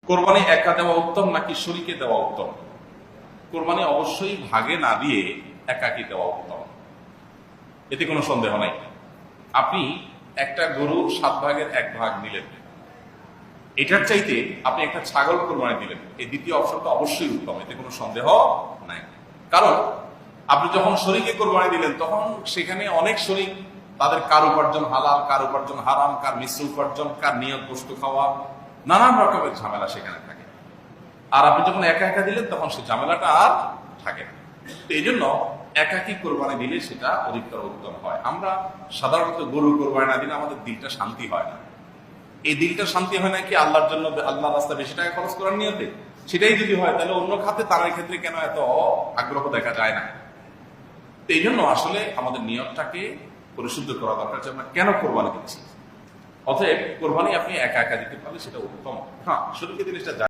কোরবানি একা দেওয়া উত্তম নাকি শরীকে দেওয়া উত্তম? কোরবানি অবশ্যই ভাগে না দিয়ে একাকি দেওয়া উত্তম, এতে কোনো সন্দেহ নাই। আপনি একটা গরুর 7 ভাগের 1 ভাগ দিলেন, এটার চাইতে আপনি একটা ছাগল কোরবানি দিলেন, এই দ্বিতীয় অপশনটা অবশ্যই উত্তম, এতে কোনো সন্দেহ নাই। কারণ আপনি যখন শরীকে কোরবানি দিলেন তখন সেখানে অনেক শরীক, তাদের কার উপার্জন হালাল, কার উপার্জন হারাম, কার মিশ্র উপার্জন, কার নিয়ত বস্তু খাওয়া, নানান রকমের ঝামেলা সেখানে থাকে। আর আপনি যখন একা একা দিলেন তখন সেই ঝামেলাটা আর থাকে না। তো এই জন্য একাকি কোরবানি দিলে সেটা অধিকতর উত্তম হয়। আমরা সাধারণত গরু কোরবানি না দিলে আমাদের দিলটা শান্তি হয় না। এই দিলটা শান্তি হয় না কি আল্লাহর জন্য, আল্লাহ রাস্তা বেশি টাকা খরচ করার নিয়তে? সেটাই যদি হয় তাহলে অন্য খাতে তার ক্ষেত্রে কেন এত আগ্রহ দেখা যায় না? তো এই জন্য আসলে আমাদের নিয়তটাকে পরিশুদ্ধ করা দরকার যে আমরা কেন কোরবানি দিচ্ছি। অতএব কোরবানি আপনি একা একা দিতে পারলে সেটা উত্তম। হ্যাঁ, শরীরকে জিনিসটা